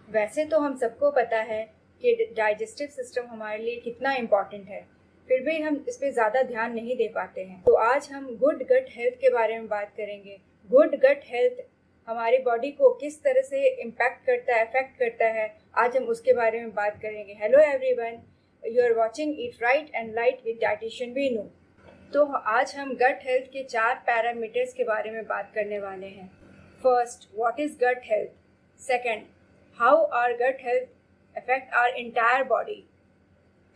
वैसे तो हम सबको पता है कि डाइजेस्टिव सिस्टम हमारे लिए कितना इम्पॉर्टेंट है, फिर भी हम इस पे ज़्यादा ध्यान नहीं दे पाते हैं। तो आज हम गुड गट हेल्थ के बारे में बात करेंगे। गुड गट हेल्थ हमारी बॉडी को किस तरह से इम्पैक्ट करता है, अफेक्ट करता है, आज हम उसके बारे में बात करेंगे। Hello everyone, you are watching eat right and light with dietitian Veenu. तो आज हम गट हेल्थ के 4 पैरामीटर्स के बारे में बात करने वाले हैं। First, what is gut health. Second, how our gut health affect our entire body.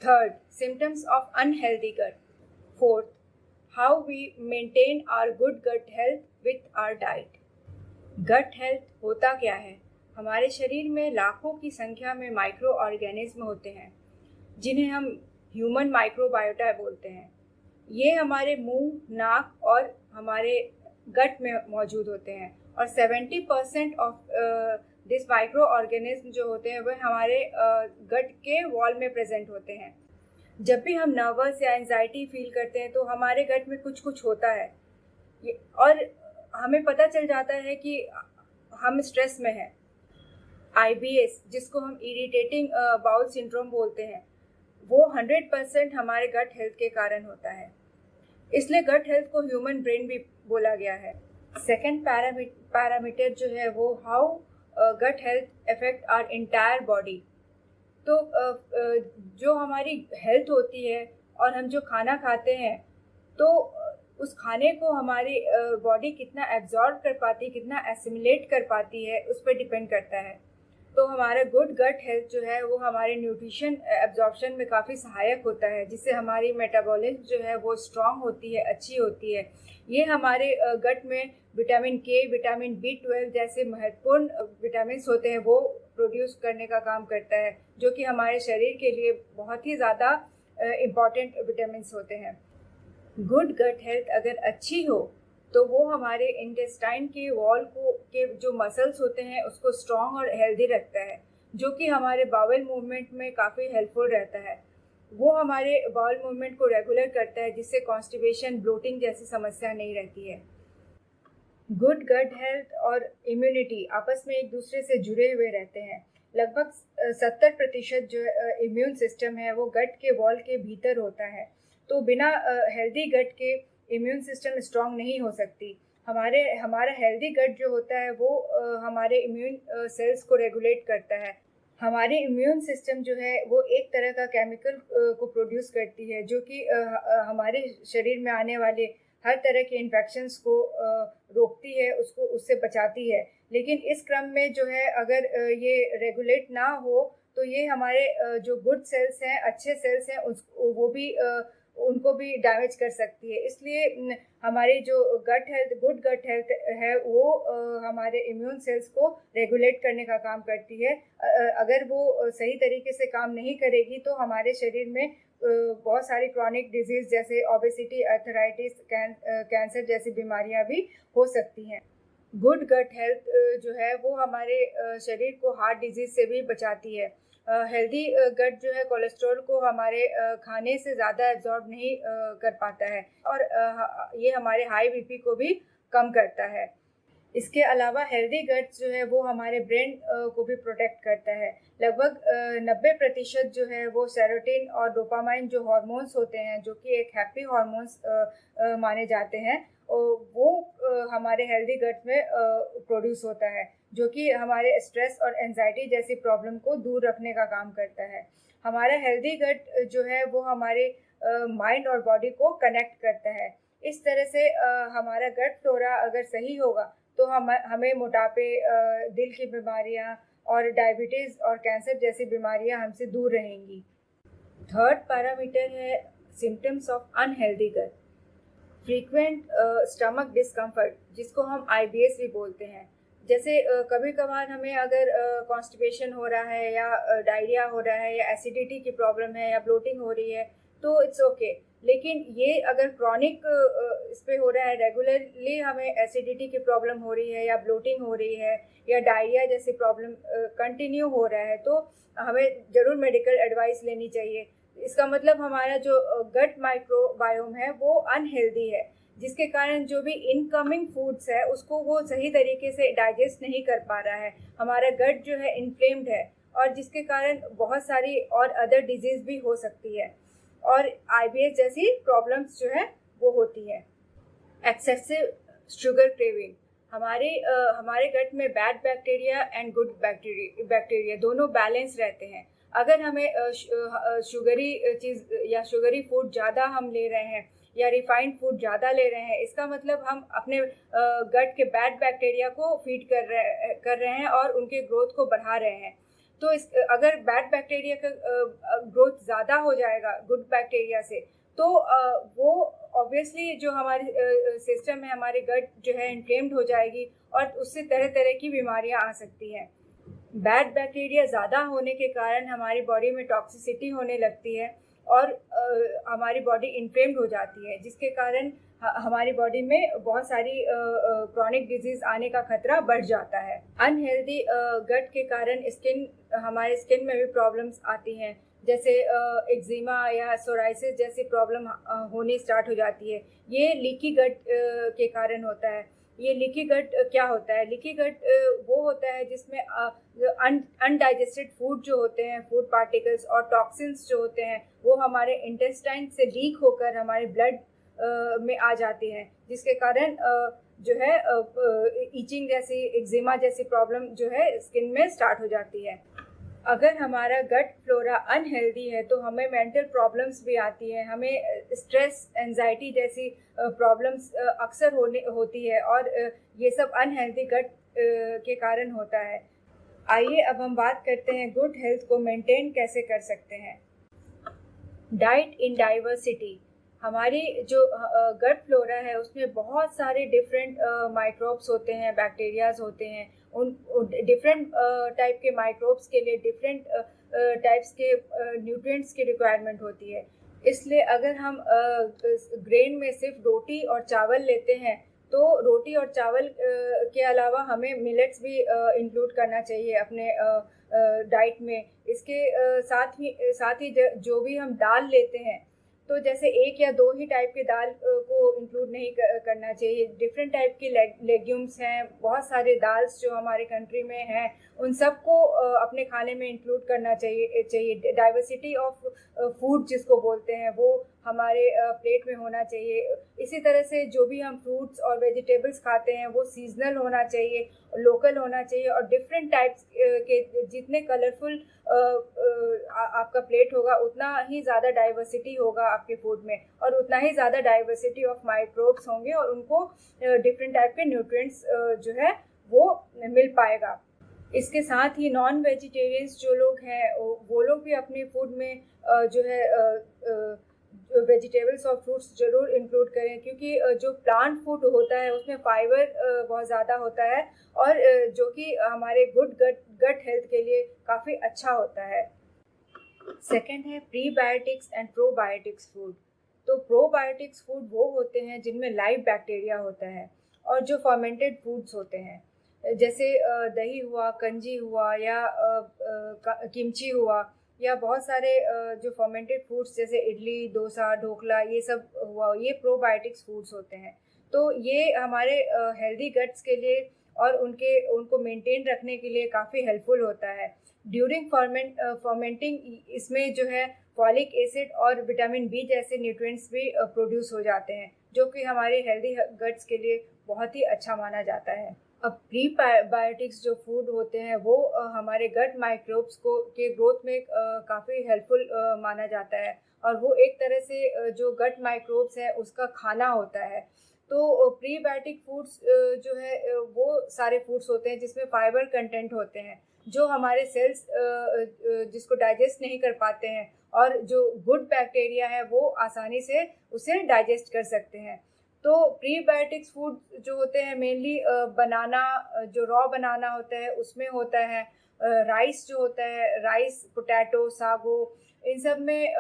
Third, symptoms of unhealthy gut. Fourth, how we maintain our good gut health with our diet. Gut health होता क्या है? हमारे शरीर में लाखों की संख्या में माइक्रो ऑर्गेनिज्म होते हैं जिन्हें हम ह्यूमन माइक्रोबायोटा बोलते हैं। ये हमारे मुंह, नाक और हमारे गट में मौजूद होते हैं और 70% ऑफ दिस माइक्रो ऑर्गेनिज्म जो होते हैं वह हमारे गट के वॉल में प्रेजेंट होते हैं। जब भी हम नर्वस या एंजाइटी फील करते हैं तो हमारे गट में कुछ कुछ होता है और हमें पता चल जाता है कि हम स्ट्रेस में हैं। IBS, जिसको हम इरिटेटिंग बाउल सिंड्रोम बोलते हैं, वो 100% हमारे गट हेल्थ के कारण होता है। इसलिए गट हेल्थ को ह्यूमन ब्रेन भी बोला गया है। सेकेंड पैरामीटर जो है वो how gut health affect our entire body. तो जो हमारी हेल्थ होती है और हम जो खाना खाते हैं तो उस खाने को हमारी बॉडी कितना एब्जॉर्ब कर पाती है, कितना एसिमिलेट कर पाती है, उस पर डिपेंड करता है। तो हमारा गुड गट हेल्थ जो है वो हमारे न्यूट्रिशन एब्जॉर्प्शन में काफ़ी सहायक होता है, जिससे हमारी मेटाबॉलिज्म जो है वो स्ट्रांग होती है, अच्छी होती है। ये हमारे गट में विटामिन के, विटामिन B12 जैसे महत्वपूर्ण विटामिन होते हैं वो प्रोड्यूस करने का काम करता है, जो कि हमारे शरीर के लिए बहुत ही ज़्यादा इम्पॉर्टेंट विटामिन होते हैं। गुड गट हेल्थ अगर अच्छी हो तो वो हमारे इंटेस्टाइन के वॉल को के जो मसल्स होते हैं उसको स्ट्रॉन्ग और हेल्दी रखता है, जो कि हमारे बाउल मूवमेंट में काफ़ी हेल्पफुल रहता है। वो हमारे बाउल मूवमेंट को रेगुलर करता है, जिससे कॉन्स्टिपेशन, ब्लोटिंग जैसी समस्या नहीं रहती है। गुड गट हेल्थ और इम्यूनिटी आपस में एक दूसरे से जुड़े हुए रहते हैं। लगभग 70% जो इम्यून सिस्टम है वो गट के वॉल के भीतर होता है। तो बिना हेल्दी गट के इम्यून सिस्टम स्ट्रांग नहीं हो सकती। हमारा हेल्दी गट जो होता है वो हमारे इम्यून सेल्स को रेगुलेट करता है। हमारे इम्यून सिस्टम जो है वो एक तरह का केमिकल को प्रोड्यूस करती है, जो कि हमारे शरीर में आने वाले हर तरह के इन्फेक्शंस को रोकती है, उससे बचाती है। लेकिन इस क्रम में जो है अगर ये रेगुलेट ना हो तो ये हमारे जो गुड सेल्स हैं, अच्छे सेल्स हैं, उनको भी डैमेज कर सकती है। इसलिए हमारी जो गुड गट हेल्थ है वो हमारे इम्यून सेल्स को रेगुलेट करने का काम करती है। अगर वो सही तरीके से काम नहीं करेगी तो हमारे शरीर में बहुत सारी क्रॉनिक डिजीज जैसे ओबेसिटी, आर्थराइटिस, कैंसर जैसी बीमारियां भी हो सकती हैं। गुड गट हेल्थ जो है वो हमारे शरीर को हार्ट डिजीज से भी बचाती है। हेल्दी गट जो है कोलेस्ट्रॉल को हमारे खाने से ज़्यादा एब्जॉर्ब नहीं कर पाता है और ये हमारे हाई BP को भी कम करता है। इसके अलावा हेल्दी गट जो है वो हमारे ब्रेन को भी प्रोटेक्ट करता है। लगभग 90% जो है वो सेरोटिन और डोपामाइन जो हार्मोन्स होते हैं, जो कि एक हैप्पी हार्मोन्स माने जाते हैं, वो हमारे हेल्दी गट में प्रोड्यूस होता है, जो कि हमारे स्ट्रेस और एंजाइटी जैसी प्रॉब्लम को दूर रखने का काम करता है। हमारा हेल्दी गट जो है वो हमारे माइंड और बॉडी को कनेक्ट करता है। इस तरह से हमारा गट फ्लोरा अगर सही होगा तो हमें मोटापे, दिल की बीमारियां और डायबिटीज़ और कैंसर जैसी बीमारियां हमसे दूर रहेंगी। थर्ड पैरामीटर है symptoms of unhealthy gut. Frequent stomach discomfort, जिसको हम IBS भी बोलते हैं। जैसे कभी कभार हमें अगर कॉन्स्टिपेशन हो रहा है या डायरिया हो रहा है या एसिडिटी की प्रॉब्लम है या ब्लोटिंग हो रही है तो इट्स ओके। लेकिन ये अगर क्रॉनिक इस पे हो रहा है, रेगुलरली हमें एसिडिटी की प्रॉब्लम हो रही है या ब्लोटिंग हो रही है या डायरिया जैसी प्रॉब्लम कंटिन्यू हो रहा है तो हमें ज़रूर मेडिकल एडवाइस लेनी चाहिए। इसका मतलब हमारा जो गट माइक्रोबायोम है वो अनहेल्दी है। जिसके कारण जो भी इनकमिंग फूड्स है उसको वो सही तरीके से डाइजेस्ट नहीं कर पा रहा है। हमारा गट जो है इन्फ्लेम्ड है और जिसके कारण बहुत सारी और अदर डिजीज भी हो सकती है और IBS जैसी प्रॉब्लम्स जो है वो होती है। एक्सेसिव शुगर क्रेविंग, हमारे गट में bad bacteria and good bacteria दोनों बैलेंस रहते हैं। अगर हमें शुगरी चीज़ या शुगरी फूड ज़्यादा हम ले रहे हैं या रिफाइंड फूड ज़्यादा ले रहे हैं, इसका मतलब हम अपने गट के बैड बैक्टीरिया को फीड कर रहे हैं और उनके ग्रोथ को बढ़ा रहे हैं। तो अगर बैड बैक्टीरिया का ग्रोथ ज़्यादा हो जाएगा गुड बैक्टीरिया से, तो वो ऑब्वियसली जो हमारी सिस्टम है, हमारे गट जो है इन्फ्लेम्ड हो जाएगी और उससे तरह तरह की बीमारियां आ सकती हैं। बैड बैक्टीरिया ज़्यादा होने के कारण हमारी बॉडी में टॉक्सिसिटी होने लगती है और हमारी बॉडी इन्फ्लेम्ड हो जाती है, जिसके कारण हमारी बॉडी में बहुत सारी क्रॉनिक डिजीज आने का खतरा बढ़ जाता है। अनहेल्दी गट के कारण हमारे स्किन में भी प्रॉब्लम्स आती हैं, जैसे एक्जिमा या सोराइसिस जैसी प्रॉब्लम होनी स्टार्ट हो जाती है। ये लीकी गट के कारण होता है। ये लीकी गट क्या होता है? लीकी गट वो होता है जिसमें अनडाइजेस्टेड फूड जो होते हैं, फूड पार्टिकल्स और टॉक्सिन्स जो होते हैं, वो हमारे इंटेस्टाइन से लीक होकर हमारे ब्लड में आ जाती हैं, जिसके कारण जो है ईचिंग जैसी, एक्जिमा जैसी प्रॉब्लम जो है स्किन में स्टार्ट हो जाती है। अगर हमारा गट फ्लोरा अनहेल्दी है तो हमें मेंटल प्रॉब्लम्स भी आती हैं, हमें स्ट्रेस, एंजाइटी जैसी प्रॉब्लम्स अक्सर होती है और ये सब अनहेल्दी गट के कारण होता है। आइए अब हम बात करते हैं गुड हेल्थ को मेंटेन कैसे कर सकते हैं। डाइट इन डाइवर्सिटी, हमारी जो गट फ्लोरा है उसमें बहुत सारे डिफरेंट माइक्रोब्स होते हैं, बैक्टीरियाज होते हैं। उन डिफरेंट टाइप के माइक्रोब्स के लिए डिफरेंट टाइप्स के न्यूट्रिएंट्स की रिक्वायरमेंट होती है। इसलिए अगर हम ग्रेन में सिर्फ रोटी और चावल लेते हैं तो रोटी और चावल के अलावा हमें मिलेट्स भी इंक्लूड करना चाहिए अपने डाइट में। इसके साथ ही जो भी हम दाल लेते हैं, तो जैसे एक या दो ही टाइप के दाल को इंक्लूड नहीं करना चाहिए। डिफरेंट टाइप की लेग्यूम्स हैं, बहुत सारे दाल्स जो हमारे कंट्री में हैं, उन सबको अपने खाने में इंक्लूड करना चाहिए। डाइवर्सिटी ऑफ फूड जिसको बोलते हैं वो हमारे प्लेट में होना चाहिए। इसी तरह से जो भी हम फ्रूट्स और वेजिटेबल्स खाते हैं वो सीजनल होना चाहिए, लोकल होना चाहिए और डिफरेंट टाइप्स के, जितने कलरफुल आपका प्लेट होगा उतना ही ज़्यादा डाइवर्सिटी होगा आपके फूड में और उतना ही ज़्यादा डाइवर्सिटी ऑफ माइक्रोब्स होंगे और उनको डिफरेंट टाइप के न्यूट्रिएंट्स जो है वो मिल पाएगा। इसके साथ ही नॉन वेजिटेरियंस जो लोग हैं वो लोग भी अपने फूड में जो है वेजिटेबल्स और फ्रूट्स ज़रूर इंक्लूड करें, क्योंकि जो प्लांट फूड होता है उसमें फाइबर बहुत ज़्यादा होता है और जो कि हमारे गुड गट हेल्थ के लिए काफ़ी अच्छा होता है। सेकंड है प्रीबायोटिक्स एंड प्रोबायोटिक्स फूड। तो प्रोबायोटिक्स फूड वो होते हैं जिनमें लाइव बैक्टीरिया होता है और जो फर्मेंटेड फूड्स होते हैं, जैसे दही हुआ, कंजी हुआ या किमची हुआ या बहुत सारे जो फर्मेंटेड फूड्स जैसे इडली, डोसा, ढोकला, ये सब हुआ, ये प्रोबायोटिक्स फूड्स होते हैं। तो ये हमारे हेल्दी गट्स के लिए और उनको मेंटेन रखने के लिए काफ़ी हेल्पफुल होता है। ड्यूरिंग फर्मेंटिंग इसमें जो है फॉलिक एसिड और विटामिन बी जैसे न्यूट्रिएंट्स भी प्रोड्यूस हो जाते हैं, जो कि हमारे हेल्दी गट्स के लिए बहुत ही अच्छा माना जाता है। अब प्रीबायोटिक्स जो फूड होते हैं वो हमारे गट माइक्रोब्स के ग्रोथ में काफ़ी हेल्पफुल माना जाता है और वो एक तरह से जो गट माइक्रोब्स है उसका खाना होता है। तो प्रीबायोटिक फूड्स जो है वो सारे फूड्स होते हैं जिसमें फाइबर कंटेंट होते हैं, जो हमारे सेल्स जिसको डाइजेस्ट नहीं कर पाते हैं और जो गुड बैक्टीरिया है वो आसानी से उसे डाइजेस्ट कर सकते हैं। तो प्रीबायोटिक्स फूड जो होते हैं मेनली बनाना, जो रॉ बनाना होता है उसमें होता है, राइस जो होता है, राइस, पोटैटो, सागो, इन सब में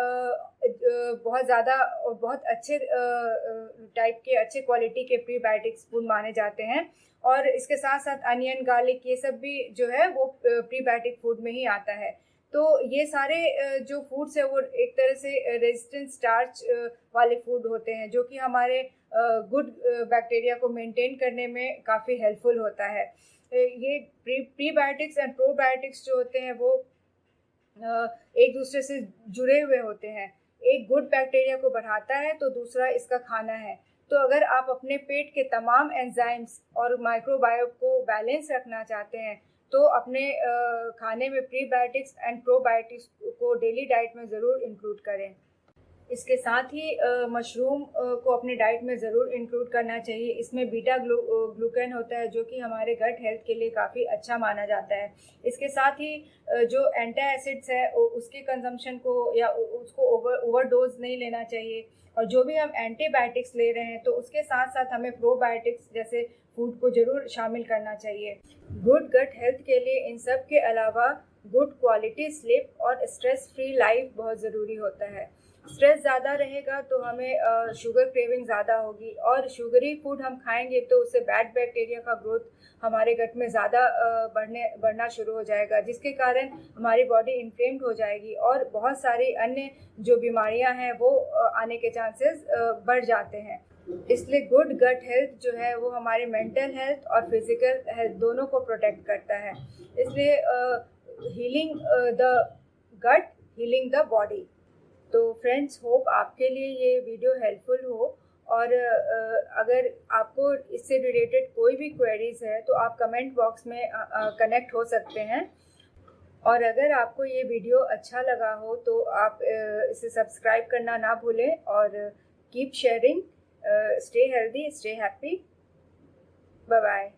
बहुत ज़्यादा और बहुत अच्छे टाइप के, अच्छे क्वालिटी के प्रीबायोटिक्स फूड माने जाते हैं। और इसके साथ साथ अनियन, गार्लिक, ये सब भी जो है वो प्रीबायोटिक फूड में ही आता है। तो ये सारे जो फूड्स है वो एक तरह से रेजिस्टेंट स्टार्च वाले फूड होते हैं, जो कि हमारे गुड बैक्टीरिया को मेंटेन करने में काफ़ी हेल्पफुल होता है। ये प्रीबायोटिक्स एंड प्रोबायोटिक्स जो होते हैं वो एक दूसरे से जुड़े हुए होते हैं। एक गुड बैक्टीरिया को बढ़ाता है तो दूसरा इसका खाना है। तो अगर आप अपने पेट के तमाम एंजाइम्स और माइक्रोबायोम को बैलेंस रखना चाहते हैं तो अपने खाने में प्रीबायोटिक्स एंड प्रोबायोटिक्स को डेली डाइट में ज़रूर इंक्लूड करें। इसके साथ ही मशरूम को अपने डाइट में ज़रूर इंक्लूड करना चाहिए। इसमें बीटा ग्लूकेन होता है जो कि हमारे गट हेल्थ के लिए काफ़ी अच्छा माना जाता है। इसके साथ ही जो एंटी एसिड्स है उसके कंजम्पशन को या उसको ओवरडोज नहीं लेना चाहिए। और जो भी हम एंटीबायोटिक्स ले रहे हैं तो उसके साथ साथ हमें प्रोबायोटिक्स जैसे फूड को ज़रूर शामिल करना चाहिए। गुड गट हेल्थ के लिए इन सब के अलावा गुड क्वालिटी स्लीप और स्ट्रेस फ्री लाइफ बहुत ज़रूरी होता है। स्ट्रेस ज़्यादा रहेगा तो हमें शुगर क्रेविंग ज़्यादा होगी और शुगरी फूड हम खाएंगे तो उससे बैड बैक्टीरिया का ग्रोथ हमारे गट में ज़्यादा बढ़ना शुरू हो जाएगा, जिसके कारण हमारी बॉडी इन्फ्लेम्ड हो जाएगी और बहुत सारी अन्य जो बीमारियां हैं वो आने के चांसेस बढ़ जाते हैं। इसलिए गुड गट हेल्थ जो है वो हमारे मेंटल हेल्थ और फिजिकल हेल्थ दोनों को प्रोटेक्ट करता है। इसलिए healing the gut, healing the body. तो फ्रेंड्स, होप आपके लिए ये वीडियो हेल्पफुल हो और अगर आपको इससे रिलेटेड कोई भी क्वेरीज है तो आप कमेंट बॉक्स में कनेक्ट हो सकते हैं। और अगर आपको ये वीडियो अच्छा लगा हो तो आप इसे सब्सक्राइब करना ना भूलें और keep sharing. Stay healthy, stay happy. Bye bye.